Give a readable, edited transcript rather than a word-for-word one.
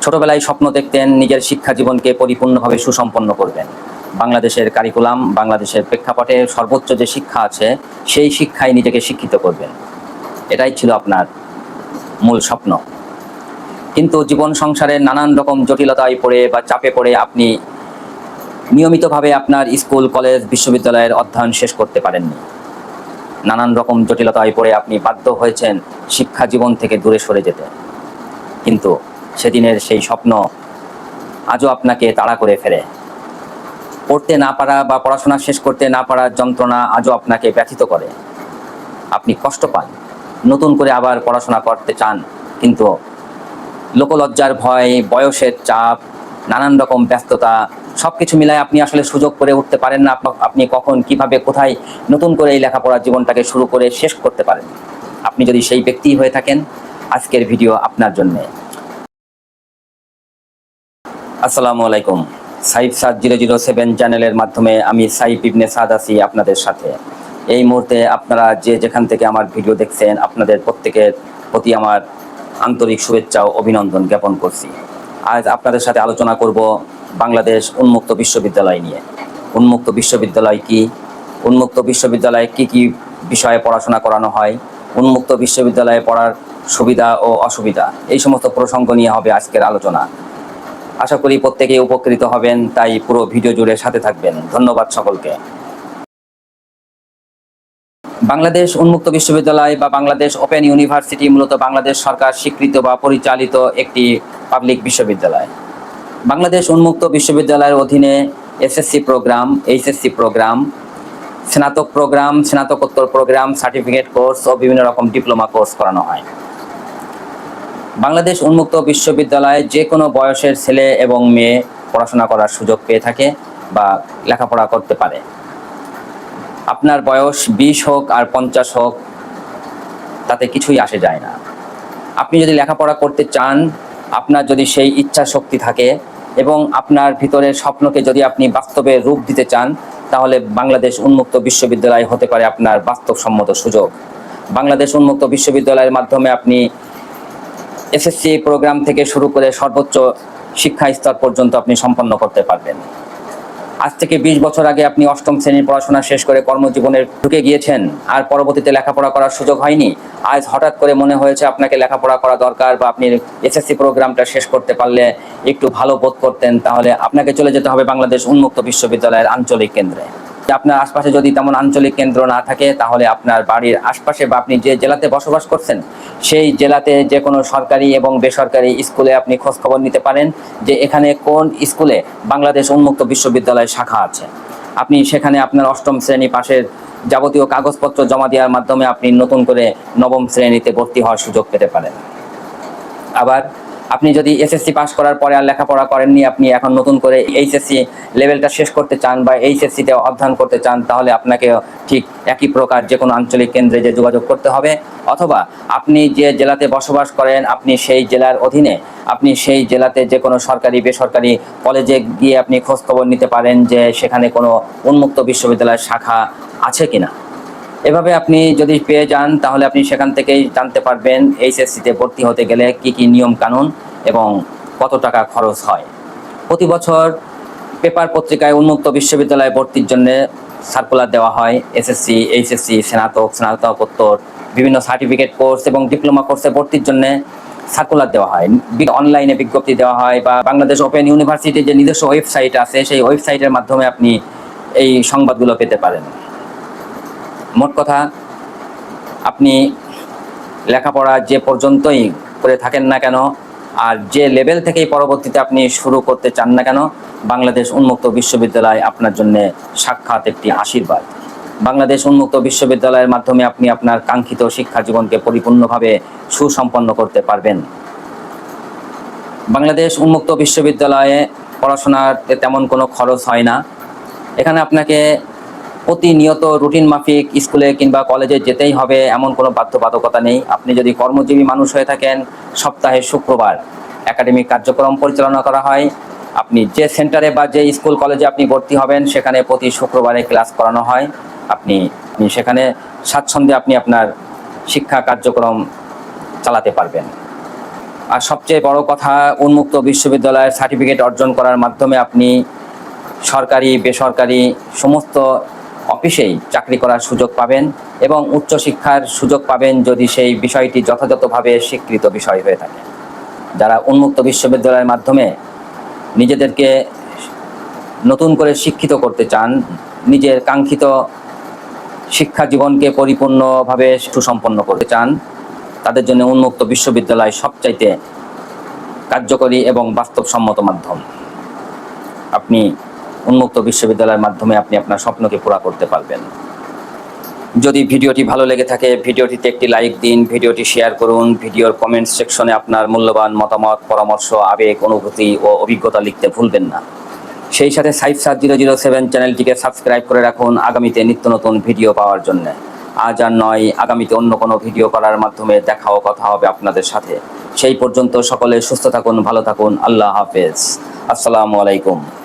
ছোটবেলায় স্বপ্ন দেখতেন নিজের শিক্ষা জীবনকে পরিপূর্ণভাবে সুসম্পন্ন করবেন। বাংলাদেশের কারিকুলাম, বাংলাদেশের প্রেক্ষাপটে সর্বোচ্চ যে শিক্ষা আছে সেই শিক্ষায় নিজেকে শিক্ষিত করবেন, এটাই ছিল আপনার মূল স্বপ্ন। কিন্তু জীবন সংসারের নানান রকম জটিলতায় পড়ে বা চাপে পড়ে আপনি নিয়মিতভাবে আপনার স্কুল, কলেজ, বিশ্ববিদ্যালয়ের অধ্যয়ন শেষ করতে পারেননি। নানান রকম জটিলতায় পড়ে আপনি বাধ্য হয়েছেন শিক্ষা জীবন থেকে দূরে সরে যেতে। কিন্তু সেদিনের সেই স্বপ্ন আজও আপনাকে তাড়া করে ফেলে। পড়তে না পারা বা পড়াশোনা শেষ করতে না পারার যন্ত্রণা আজও আপনাকে ব্যথিত করে। আপনি কষ্ট পান, নতুন করে আবার পড়াশোনা করতে চান, কিন্তু লোকলজ্জার ভয়, বয়সের চাপ, নানান রকম ব্যস্ততা সব কিছু মিলায় আপনি আসলে সুযোগ করে উঠতে পারেন না আপনি কখন, কিভাবে, কোথায় নতুন করে এই লেখাপড়ার জীবনটাকে শুরু করে শেষ করতে পারেন। আপনি যদি সেই ব্যক্তি হয়ে থাকেন, আজকের ভিডিও আপনার জন্যে। আসসালামু আলাইকুম। সাইফ সাদ 007 চ্যানেলের মাধ্যমে আমি সাইফ ইবনে সাদ আছি আপনাদের সাথে। এই মুহূর্তে আপনারা যে যেখান থেকে আমার ভিডিও দেখছেন, আপনাদের প্রত্যেকের প্রতি আমার আন্তরিক শুভেচ্ছা ও অভিনন্দন জ্ঞাপন করছি। আজ আপনাদের সাথে আলোচনা করব বাংলাদেশ উন্মুক্ত বিশ্ববিদ্যালয় নিয়ে। উন্মুক্ত বিশ্ববিদ্যালয় কি, উন্মুক্ত বিশ্ববিদ্যালয়ে কি কি বিষয়ে পড়াশোনা করানো হয়, উন্মুক্ত বিশ্ববিদ্যালয়ে পড়ার সুবিধা ও অসুবিধা, এই সমস্ত প্রসঙ্গ নিয়ে হবে আজকের আলোচনা। আশা করি প্রত্যেকেই উপকৃত হবেন, তাই পুরো ভিডিও জুড়ে সাথে থাকবেন। ধন্যবাদ সকলকে। বাংলাদেশ উন্মুক্ত বিশ্ববিদ্যালয় বা বাংলাদেশ ওপেন ইউনিভার্সিটি মূলত বাংলাদেশ সরকার স্বীকৃত বা পরিচালিত একটি পাবলিক বিশ্ববিদ্যালয়। বাংলাদেশ উন্মুক্ত বিশ্ববিদ্যালয়ের অধীনে এসএসসি প্রোগ্রাম, এইচএসসি প্রোগ্রাম, স্নাতক প্রোগ্রাম, স্নাতকোত্তর প্রোগ্রাম, সার্টিফিকেট কোর্স ও বিভিন্ন রকম ডিপ্লোমা কোর্স করানো হয়। বাংলাদেশ উন্মুক্ত বিশ্ববিদ্যালয়ে যে কোনো বয়সের ছেলে এবং মেয়ে পড়াশোনা করার সুযোগ পেয়ে থাকে বা লেখাপড়া করতে পারে। আপনার বয়স 20 হোক আর 50 হোক, তাতে কিছুই আসে যায় না। আপনি যদি লেখাপড়া করতে চান, আপনার যদি সেই ইচ্ছা শক্তি থাকে এবং আপনার ভিতরের স্বপ্নকে যদি আপনি বাস্তবে রূপ দিতে চান, তাহলে বাংলাদেশ উন্মুক্ত বিশ্ববিদ্যালয় হতে পারে আপনার বাস্তবসম্মত সুযোগ। বাংলাদেশ উন্মুক্ত বিশ্ববিদ্যালয়ের মাধ্যমে আপনি এসএসসি প্রোগ্রাম থেকে শুরু করে সর্বোচ্চ শিক্ষা স্তর পর্যন্ত আপনি সম্পন্ন করতে পারবেন। আজ থেকে 20 বছর আগে আপনি অষ্টম শ্রেণীর পড়াশোনা শেষ করে কর্মজীবনে ঢুকে গিয়েছেন, আর পরবর্তীতে লেখাপড়া করার সুযোগ হয়নি। আজ হঠাৎ করে মনে হয়েছে আপনাকে লেখাপড়া করা দরকার, বা আপনি এসএসসি প্রোগ্রামটা শেষ করতে পারলে একটু ভালো বোধ করতেন, তাহলে আপনাকে চলে যেতে হবে বাংলাদেশ উন্মুক্ত বিশ্ববিদ্যালয়ের আঞ্চলিক কেন্দ্রে। আপনার আশপাশে যদি তেমন আঞ্চলিক কেন্দ্র না থাকে, তাহলে আপনার বাড়ির আশপাশে বা আপনি যে জেলাতে বসবাস করছেন সেই জেলাতে যে কোনো সরকারি এবং বেসরকারি স্কুলে আপনি খোঁজ খবর নিতে পারেন যে এখানে কোন স্কুলে বাংলাদেশ উন্মুক্ত বিশ্ববিদ্যালয় শাখা আছে। আপনি সেখানে আপনার অষ্টম শ্রেণী পাশের যাবতীয় কাগজপত্র জমা দেওয়ার মাধ্যমে আপনি নতুন করে নবম শ্রেণীতে ভর্তি হওয়ার সুযোগ পেতে পারেন। আবার আপনি যদি এসএসসি পাস করার পরে আর লেখাপড়া করেননি, আপনি এখন নতুন করে এইচএসসি লেভেলটা শেষ করতে চান বা এইচএসসিতে অধ্যয়ন করতে চান, তাহলে আপনাকে ঠিক একই প্রকার যে কোনো আঞ্চলিক কেন্দ্রে যে যোগাযোগ করতে হবে, অথবা আপনি যে জেলাতে বসবাস করেন আপনি সেই জেলার অধীনে আপনি সেই জেলাতে যে কোনো সরকারি বেসরকারি কলেজে গিয়ে আপনি খোঁজ খবর নিতে পারেন যে সেখানে কোনো উন্মুক্ত বিশ্ববিদ্যালয়ের শাখা আছে কিনা। এভাবে আপনি যদি পেয়ে যান, তাহলে আপনি সেখান থেকেই জানতে পারবেন এইচএসসিতে ভর্তি হতে গেলে কি কি নিয়ম কানুন এবং কত টাকা খরচ হয়। প্রতি বছর পেপার পত্রিকায় উন্মুক্ত বিশ্ববিদ্যালয়ে ভর্তির জন্য সার্কুলার দেওয়া হয়। এসএসসি, এইচএসসি, স্নাতক, স্নাতকোত্তর, বিভিন্ন সার্টিফিকেট কোর্স এবং ডিপ্লোমা কোর্সে ভর্তির জন্য সার্কুলার দেওয়া হয়, অনলাইনে বিজ্ঞপ্তি দেওয়া হয়, বা বাংলাদেশ ওপেন ইউনিভার্সিটির যে নিজস্ব ওয়েবসাইট আছে সেই ওয়েবসাইটের মাধ্যমে আপনি এই সংবাদগুলো পেতে পারেন। মোট কথা, আপনি লেখাপড়া যে পর্যন্তই করে থাকেন না কেন আর যে লেভেল থেকেই পরবর্তীতে আপনি শুরু করতে চান না কেন, বাংলাদেশ উন্মুক্ত বিশ্ববিদ্যালয় আপনার জন্য সাক্ষাৎ একটি আশীর্বাদ। বাংলাদেশ উন্মুক্ত বিশ্ববিদ্যালয়ের মাধ্যমে আপনি আপনার কাঙ্ক্ষিত শিক্ষা জীবনকে পরিপূর্ণভাবে সুসম্পন্ন করতে পারবেন। বাংলাদেশ উন্মুক্ত বিশ্ববিদ্যালয়ে পড়াশোনাতে তেমন কোনো খরচ হয় না। এখানে আপনাকে প্রতিনিয়ত রুটিন মাফিক স্কুলে কিংবা কলেজে যেতেই হবে এমন কোনো বাধ্যবাধকতা নেই। আপনি যদি কর্মজীবী মানুষ হয়ে থাকেন, সপ্তাহে শুক্রবার একাডেমিক কার্যক্রম পরিচালনা করা হয়। আপনি যে সেন্টারে বা যে স্কুল কলেজে আপনি ভর্তি হবেন সেখানে প্রতি শুক্রবারে ক্লাস করানো হয়। আপনি সেখানে স্বাচ্ছন্দ্যে আপনি আপনার শিক্ষা কার্যক্রম চালাতে পারবেন। আর সবচেয়ে বড় কথা, উন্মুক্ত বিশ্ববিদ্যালয়ের সার্টিফিকেট অর্জন করার মাধ্যমে আপনি সরকারি বেসরকারি সমস্ত অফিসেই চাকরি করার সুযোগ পাবেন এবং উচ্চশিক্ষার সুযোগ পাবেন যদি সেই বিষয়টি যথাযথভাবে স্বীকৃত বিষয় হয়ে থাকে। যারা উন্মুক্ত বিশ্ববিদ্যালয়ের মাধ্যমে নিজেদেরকে নতুন করে শিক্ষিত করতে চান, নিজের কাঙ্ক্ষিত শিক্ষা জীবনকে পরিপূর্ণভাবে সুসম্পন্ন করতে চান, তাদের জন্য উন্মুক্ত বিশ্ববিদ্যালয় সবচাইতে কার্যকরী এবং বাস্তবসম্মত মাধ্যম। আপনি উন্মুক্ত বিশ্ববিদ্যালয়ের মাধ্যমে আপনি আপনার স্বপ্নকে পুরা করতে পারবেন। যদি ভিডিওটি ভালো লেগে থাকে, ভিডিওটিতে একটি লাইক দিন, ভিডিওটি শেয়ার করুন, ভিডিওর কমেন্ট সেকশনে আপনার মূল্যবান মতামত, পরামর্শ, আবেগ, অনুভূতি ও অভিজ্ঞতা লিখতে ভুলবেন না। সেই সাথে সাইফসাদ007 চ্যানেলটিকে সাবস্ক্রাইব করে রাখুন আগামীতে নিত্য নতুন ভিডিও পাওয়ার জন্য। আজ আর নয়, আগামীতে অন্য কোনো ভিডিও করার মাধ্যমে দেখা ও কথা হবে আপনাদের সাথে। সেই পর্যন্ত সকলে সুস্থ থাকুন, ভালো থাকুন। আল্লাহ হাফেজ। আসসালামু আলাইকুম।